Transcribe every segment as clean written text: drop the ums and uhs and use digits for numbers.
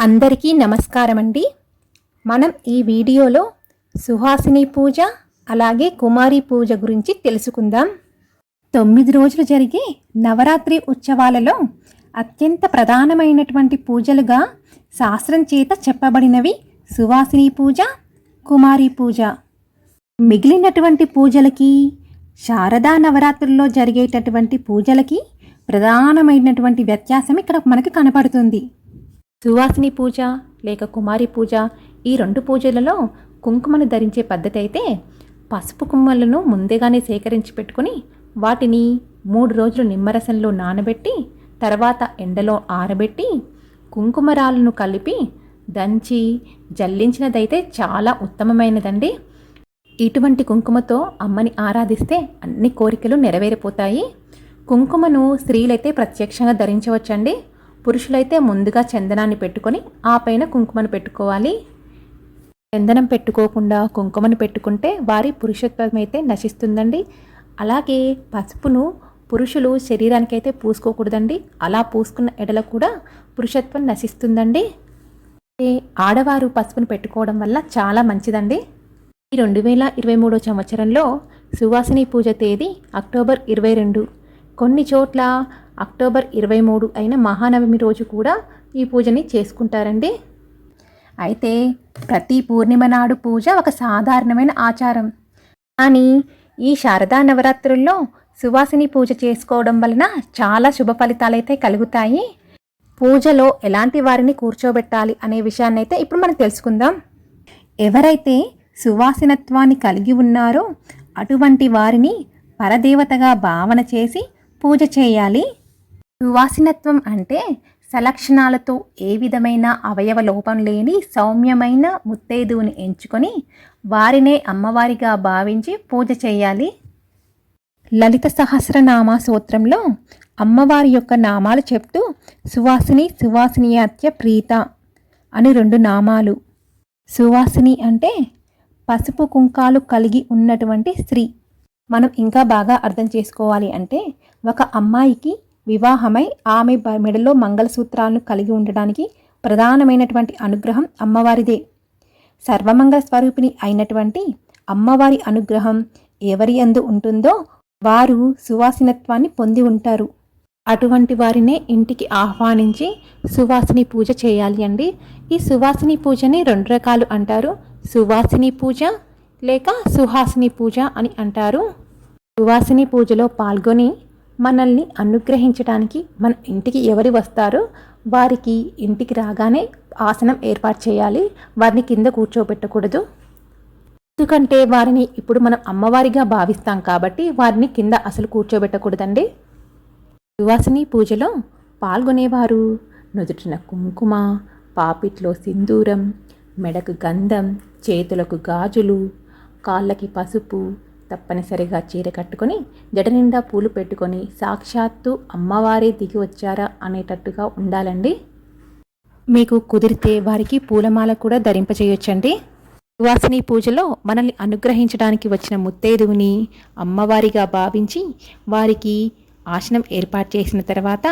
అందరికీ నమస్కారం అండి. మనం ఈ వీడియోలో సుహాసిని పూజ అలాగే కుమారి పూజ గురించి తెలుసుకుందాం. 9 రోజులు జరిగే నవరాత్రి ఉత్సవాలలో అత్యంత ప్రధానమైనటువంటి పూజలుగా శాస్త్రం చేత చెప్పబడినవి సుహాసిని పూజ, కుమారి పూజ. మిగిలినటువంటి పూజలకి, శారదా నవరాత్రుల్లో జరిగేటటువంటి పూజలకి ప్రధానమైనటువంటి వ్యత్యాసం ఇక్కడ మనకు కనపడుతుంది. సువాసిని పూజ లేక కుమారి పూజ, ఈ 2 పూజలలో కుంకుమను ధరించే పద్ధతి అయితే పసుపు కుమ్మలను ముందుగానే సేకరించి పెట్టుకొని వాటిని 3 రోజులు నిమ్మరసంలో నానబెట్టి తర్వాత ఎండలో ఆరబెట్టి కుంకుమరాలను కలిపి దంచి జల్లించినదైతే చాలా ఉత్తమమైనదండి. ఇటువంటి కుంకుమతో అమ్మని ఆరాధిస్తే అన్ని కోరికలు నెరవేరిపోతాయి. కుంకుమను స్త్రీలైతే ప్రత్యక్షంగా ధరించవచ్చండి. పురుషులైతే ముందుగా చందనాన్ని పెట్టుకొని ఆ పైన కుంకుమను పెట్టుకోవాలి. చందనం పెట్టుకోకుండా కుంకుమను పెట్టుకుంటే వారి పురుషత్వం అయితే నశిస్తుందండి. అలాగే పసుపును పురుషులు శరీరానికైతే పూసుకోకూడదండి. అలా పూసుకున్న ఎడల కూడా పురుషత్వం నశిస్తుందండి. ఆడవారు పసుపును పెట్టుకోవడం వల్ల చాలా మంచిదండి. ఈ 2023 సంవత్సరంలో సువాసిని పూజ తేదీ అక్టోబర్ 22. కొన్ని చోట్ల అక్టోబర్ 23 అయిన మహానవమి రోజు కూడా ఈ పూజని చేసుకుంటారండి. అయితే ప్రతి పూర్ణిమ నాడు పూజ ఒక సాధారణమైన ఆచారం. కానీ ఈ శారదా నవరాత్రుల్లో సువాసిని పూజ చేసుకోవడం వలన చాలా శుభ ఫలితాలైతే కలుగుతాయి. పూజలో ఎలాంటి వారిని కూర్చోబెట్టాలి అనే విషయాన్ని అయితే ఇప్పుడు మనం తెలుసుకుందాం. ఎవరైతే సువాసినత్వాన్ని కలిగి ఉన్నారో అటువంటి వారిని పరదేవతగా భావన చేసి పూజ చేయాలి. సువాసినత్వం అంటే సలక్షణాలతో ఏ విధమైన అవయవ లోపం లేని సౌమ్యమైన ముత్తైదువుని ఎంచుకొని వారినే అమ్మవారిగా భావించి పూజ చేయాలి. లలిత సహస్రనామ స్తోత్రంలో అమ్మవారి యొక్క నామాలు చెప్తూ సువాసిని, సువాసినియాత్య ప్రీత అని 2 నామాలు. సువాసిని అంటే పసుపు కుంకాలు కలిగి ఉన్నటువంటి స్త్రీ. మనం ఇంకా బాగా అర్థం చేసుకోవాలి అంటే ఒక అమ్మాయికి వివాహమై ఆమె మెడలో మంగళసూత్రాలను కలిగి ఉండడానికి ప్రధానమైనటువంటి అనుగ్రహం అమ్మవారిదే. సర్వమంగళ స్వరూపిణి అయినటువంటి అమ్మవారి అనుగ్రహం ఎవరి యందు ఉంటుందో వారు సువాసినత్వాన్ని పొంది ఉంటారు. అటువంటి వారినే ఇంటికి ఆహ్వానించి సువాసిని పూజ చేయాలి అండి. ఈ సువాసిని పూజని 2 రకాలు అంటారు. సువాసిని పూజ లేక సుహాసిని పూజ అని అంటారు. సువాసిని పూజలో పాల్గొని మనల్ని అనుగ్రహించడానికి మన ఇంటికి ఎవరు వస్తారో వారికి ఇంటికి రాగానే ఆసనం ఏర్పాటు చేయాలి. వారిని కింద కూర్చోబెట్టకూడదు. ఎందుకంటే వారిని ఇప్పుడు మనం అమ్మవారిగా భావిస్తాం కాబట్టి వారిని కింద అసలు కూర్చోబెట్టకూడదండి. సువాసిని పూజలో పాల్గొనేవారు నుదుటిన కుంకుమ, పాపిట్లో సింధూరం, మెడకు గంధం, చేతులకు గాజులు, కాళ్ళకి పసుపు, తప్పనిసరిగా చీర కట్టుకొని జడ నిండా పూలు పెట్టుకొని సాక్షాత్తు అమ్మవారే దిగి వచ్చారా అనేటట్టుగా ఉండాలండి. మీకు కుదిరితే వారికి పూలమాల కూడా ధరింపచేయొచ్చండి. సువాసిని పూజలో మనల్ని అనుగ్రహించడానికి వచ్చిన ముత్తైదువుని అమ్మవారిగా భావించి వారికి ఆసనం ఏర్పాటు చేసిన తర్వాత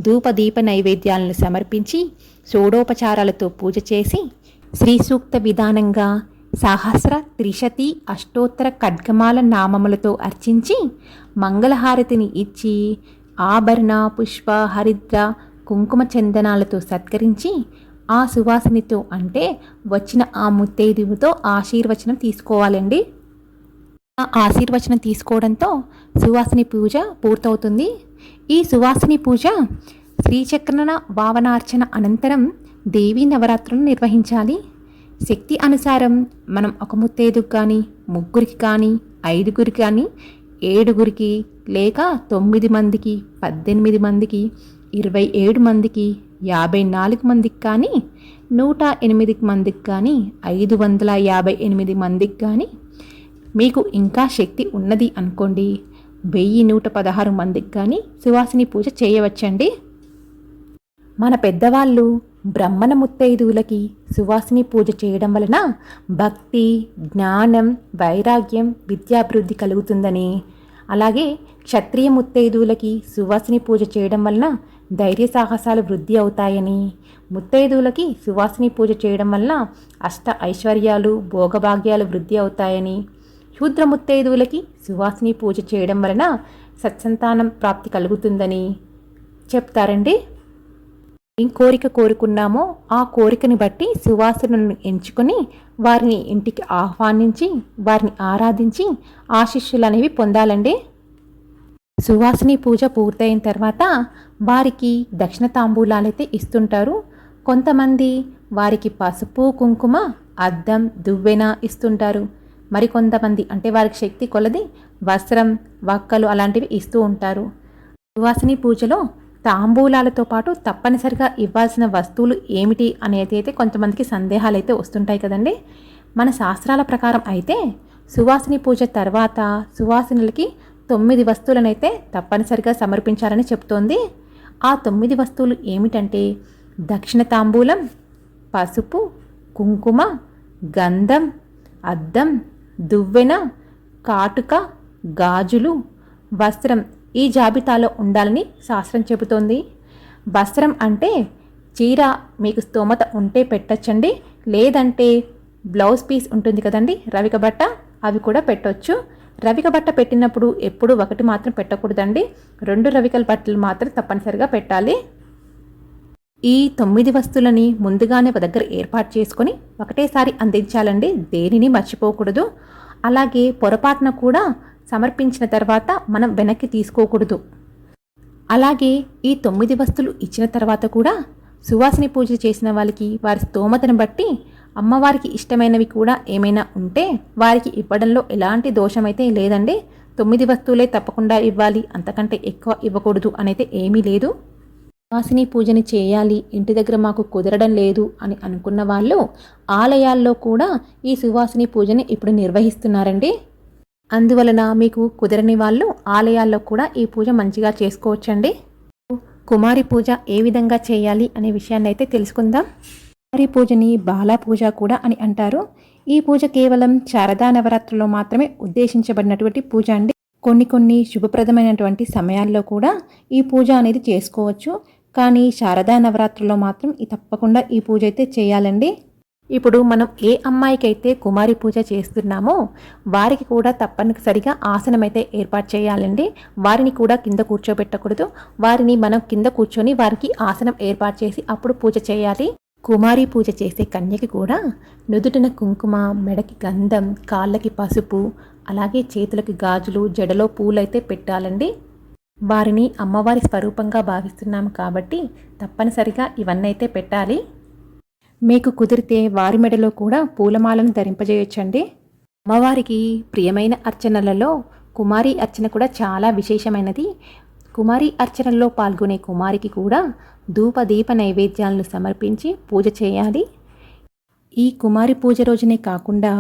ధూపదీప నైవేద్యాలను సమర్పించి షోడోపచారాలతో పూజ చేసి శ్రీ సూక్త విధానంగా సహస్ర త్రిశతి అష్టోత్తర ఖడ్గమాల నామములతో అర్చించి మంగళహారతిని ఇచ్చి ఆభరణ, పుష్ప, హరిద్ర, కుంకుమ చందనాలతో సత్కరించి ఆ సువాసినితో అంటే వచ్చిన ఆ ముత్తైదువుతో ఆశీర్వచనం తీసుకోవాలండి. ఆ ఆశీర్వచనం తీసుకోవడంతో సువాసిని పూజ పూర్తవుతుంది. ఈ సువాసిని పూజ శ్రీచక్రన భావనార్చన అనంతరం దేవీ నవరాత్రులను నిర్వహించాలి. శక్తి అనుసారం మనం ఒక ముత్తైదుకు కానీ, 3 కానీ, 5 కానీ, 7 లేక 9 మందికి, 18 మందికి, 27 మందికి, 54 మందికి కానీ, 108 మందికి కానీ, 558 మందికి కానీ, మీకు ఇంకా శక్తి ఉన్నది అనుకోండి 1116 మందికి కానీ సువాసిని పూజ చేయవచ్చండి. మన పెద్దవాళ్ళు బ్రహ్మణ ముత్తైదువులకి సువాసిని పూజ చేయడం వలన భక్తి, జ్ఞానం, వైరాగ్యం, విద్యాభివృద్ధి కలుగుతుందని, అలాగే క్షత్రియ ముత్తైదువులకి సువాసిని పూజ చేయడం వలన ధైర్య సాహసాలు వృద్ధి అవుతాయని, ముత్తైదువులకి సువాసిని పూజ చేయడం వల్ల అష్ట ఐశ్వర్యాలు భోగభాగ్యాలు వృద్ధి అవుతాయని, శూద్ర ముత్తైదువులకి సువాసిని పూజ చేయడం వలన సత్సంతానం ప్రాప్తి కలుగుతుందని చెప్తారండి. ఏం కోరిక కోరుకున్నామో ఆ కోరికని బట్టి సువాసనలను ఎంచుకొని వారిని ఇంటికి ఆహ్వానించి వారిని ఆరాధించి ఆశీస్సులు అనేవి పొందాలండి. సువాసిని పూజ పూర్తయిన తర్వాత వారికి దక్షిణ తాంబూలాలైతే ఇస్తుంటారు. కొంతమంది వారికి పసుపు కుంకుమ అద్దం దువ్వెన ఇస్తుంటారు. మరికొంతమంది అంటే వారికి శక్తి కొలది వస్త్రం వక్కలు అలాంటివి ఇస్తూ ఉంటారు. సువాసిని పూజలో తాంబూలాలతో పాటు తప్పనిసరిగా ఇవ్వాల్సిన వస్తువులు ఏమిటి అనేది అయితే కొంతమందికి సందేహాలు అయితే వస్తుంటాయి కదండి. మన శాస్త్రాల ప్రకారం అయితే సువాసిని పూజ తర్వాత సువాసినులకి 9 వస్తువులనైతే తప్పనిసరిగా సమర్పించాలని చెప్తోంది. ఆ 9 వస్తువులు ఏమిటంటే దక్షిణ తాంబూలం, పసుపు, కుంకుమ, గంధం, అద్దం, దువ్వెన, కాటుక, గాజులు, వస్త్రం ఈ జాబితాలో ఉండాలని శాస్త్రం చెబుతోంది. వస్త్రం అంటే చీర మీకు స్తోమత ఉంటే పెట్టచ్చండి, లేదంటే బ్లౌజ్ పీస్ ఉంటుంది కదండి రవిక బట్ట, అవి కూడా పెట్టొచ్చు. రవిక బట్ట పెట్టినప్పుడు ఎప్పుడూ ఒకటి మాత్రం పెట్టకూడదండి, 2 రవికల బట్టలు మాత్రం తప్పనిసరిగా పెట్టాలి. ఈ 9 వస్తువులని ముందుగానే ఒక దగ్గర ఏర్పాటు చేసుకొని ఒకటేసారి అందించాలండి, దేనిని మర్చిపోకూడదు. అలాగే పొరపాటున కూడా సమర్పించిన తర్వాత మనం వెనక్కి తీసుకోకూడదు. అలాగే ఈ 9 వస్తువులు ఇచ్చిన తర్వాత కూడా సువాసిని పూజ చేసిన వాళ్ళకి వారి స్తోమతను బట్టి అమ్మవారికి ఇష్టమైనవి కూడా ఏమైనా ఉంటే వారికి ఇవ్వడంలో ఎలాంటి దోషమైతే లేదండి. 9 వస్తువులే తప్పకుండా ఇవ్వాలి, అంతకంటే ఎక్కువ ఇవ్వకూడదు అనైతే ఏమీ లేదు. సువాసిని పూజని చేయాలి, ఇంటి దగ్గర మాకు కుదరడం లేదు అని అనుకున్న వాళ్ళు ఆలయాల్లో కూడా ఈ సువాసిని పూజని ఇప్పుడు నిర్వహిస్తున్నారండి. అందువలన మీకు కుదరని వాళ్ళు ఆలయాల్లో కూడా ఈ పూజ మంచిగా చేసుకోవచ్చండి. కుమారి పూజ ఏ విధంగా చేయాలి అనే విషయాన్ని అయితే తెలుసుకుందాం. కుమారి పూజని బాలా పూజ కూడా అని అంటారు. ఈ పూజ కేవలం శారదా నవరాత్రుల్లో మాత్రమే ఉద్దేశించబడినటువంటి పూజ అండి. కొన్ని శుభప్రదమైనటువంటి సమయాల్లో కూడా ఈ పూజ అనేది చేసుకోవచ్చు. కానీ శారదా నవరాత్రుల్లో మాత్రం తప్పకుండా ఈ పూజ అయితే చేయాలండి. ఇప్పుడు మనం ఏ అమ్మాయికైతే కుమారి పూజ చేస్తున్నామో వారికి కూడా తప్పనిసరిగా ఆసనం అయితే ఏర్పాటు చేయాలండి. వారిని కూడా కింద కూర్చోబెట్టకూడదు, వారిని మనం కింద కూర్చొని వారికి ఆసనం ఏర్పాటు చేసి అప్పుడు పూజ చేయాలి. కుమారి పూజ చేసే కన్యకి కూడా నుదుటిన కుంకుమ, మెడకి గంధం, కాళ్ళకి పసుపు, అలాగే చేతులకి గాజులు, జడలో పూలైతే పెట్టాలండి. వారిని అమ్మవారి స్వరూపంగా భావిస్తున్నాము కాబట్టి తప్పనిసరిగా ఇవన్నీ అయితే పెట్టాలి. మీకు కుదిరితే వారి మెడలో కూడా పూలమాలను ధరింపజేయొచ్చండి. అమ్మవారికి ప్రియమైన అర్చనలలో కుమారి అర్చన కూడా చాలా విశేషమైనది. కుమారి అర్చనలో పాల్గొనే కుమారికి కూడా ధూపదీప నైవేద్యాలను సమర్పించి పూజ చేయాలి. ఈ కుమారి పూజ రోజునే కాకుండా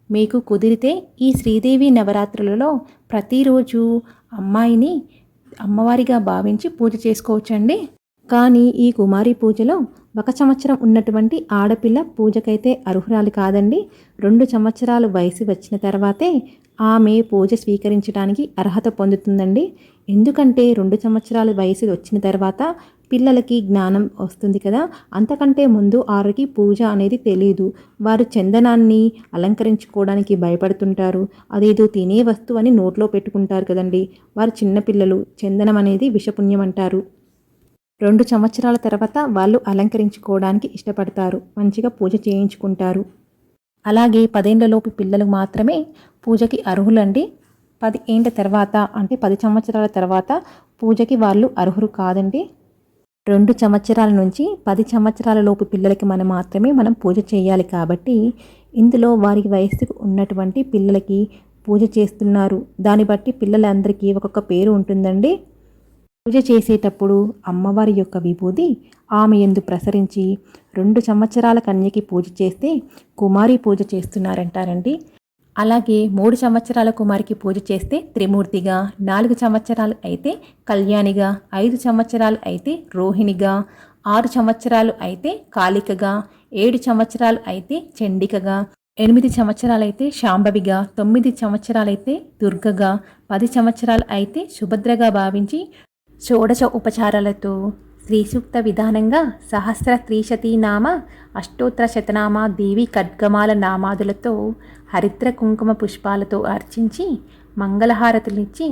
మీకు కుదిరితే ఈ శ్రీదేవి నవరాత్రులలో ప్రతిరోజు అమ్మాయిని అమ్మవారిగా భావించి పూజ చేసుకోవచ్చండి. కానీ ఈ కుమారి పూజలో 1 సంవత్సరం ఉన్నటువంటి ఆడపిల్ల పూజకైతే అర్హురాలు కాదండి. 2 సంవత్సరాలు వయసు వచ్చిన తర్వాతే ఆమె పూజ స్వీకరించడానికి అర్హత పొందుతుందండి. ఎందుకంటే 2 సంవత్సరాల వయసు వచ్చిన తర్వాత పిల్లలకి జ్ఞానం వస్తుంది కదా, అంతకంటే ముందు వారికి పూజ అనేది తెలియదు. వారు చందనాన్ని అలంకరించుకోవడానికి భయపడుతుంటారు. అదేదో తినే వస్తువు అని నోట్లో పెట్టుకుంటారు కదండి. వారు చిన్నపిల్లలు, చందనం అనేది విషపుణ్యం అంటారు. 2 సంవత్సరాల తర్వాత వాళ్ళు అలంకరించుకోవడానికి ఇష్టపడతారు, మంచిగా పూజ చేయించుకుంటారు. అలాగే 10 ఏళ్లలోపు పిల్లలు మాత్రమే పూజకి అర్హులండి. 10 ఏళ్ల తర్వాత అంటే 10 సంవత్సరాల తర్వాత పూజకి వాళ్ళు అర్హులు కాదండి. 2 సంవత్సరాల నుంచి 10 సంవత్సరాల లోపు పిల్లలకి మనం పూజ చేయాలి. కాబట్టి ఇందులో వారి వయస్సుకు ఉన్నటువంటి పిల్లలకి పూజ చేస్తున్నారు. దాన్ని బట్టి పిల్లలందరికీ ఒక్కొక్క పేరు ఉంటుందండి. పూజ చేసేటప్పుడు అమ్మవారి యొక్క విభూది ఆమె యందు ప్రసరించి 2 సంవత్సరాల కన్యకి పూజ చేస్తే కుమారి పూజ చేస్తున్నారంటారండి. అలాగే 3 సంవత్సరాల కుమారికి పూజ చేస్తే త్రిమూర్తిగా, 4 సంవత్సరాలు అయితే కళ్యాణిగా, 5 సంవత్సరాలు అయితే రోహిణిగా, 6 సంవత్సరాలు అయితే కాళికగా, 7 సంవత్సరాలు అయితే చండికగా, 8 సంవత్సరాలైతే శాంభవిగా, 9 సంవత్సరాలైతే దుర్గగా, 10 సంవత్సరాలు అయితే సుభద్రగా భావించి షోడశ ఉపచారాలతో శ్రీ సూక్త విధానంగా సహస్ర త్రిశతీనామ అష్టోత్తర శతనామ దేవి ఖడ్గమాల నామాదులతో హరిద్ర కుంకుమ పుష్పాలతో అర్చించి మంగళహారతులిచ్చి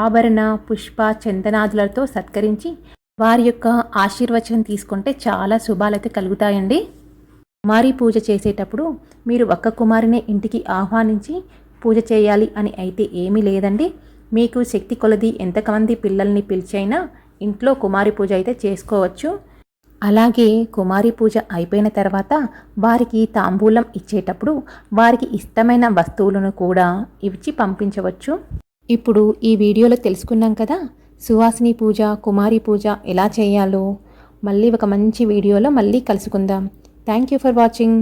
ఆభరణ పుష్ప చందనాదులతో సత్కరించి వారి యొక్క ఆశీర్వచనం తీసుకుంటే చాలా శుభాలైతే కలుగుతాయండి. కుమారి పూజ చేసేటప్పుడు మీరు ఒక్క కుమారినే ఇంటికి ఆహ్వానించి పూజ చేయాలి అని అయితే ఏమీ లేదండి. మీకు శక్తి కొలది ఎంతమంది పిల్లల్ని పిలిచైనా ఇంట్లో కుమారి పూజ అయితే చేసుకోవచ్చు. అలాగే కుమారి పూజ అయిపోయిన తర్వాత వారికి తాంబూలం ఇచ్చేటప్పుడు వారికి ఇష్టమైన వస్తువులను కూడా ఇచ్చి పంపించవచ్చు. ఇప్పుడు ఈ వీడియోలో తెలుసుకున్నాం కదా, సువాసిని పూజ, కుమారి పూజ ఎలా చేయాలో. మళ్ళీ ఒక మంచి వీడియోలో మళ్ళీ కలుసుకుందాం. Thank you for watching.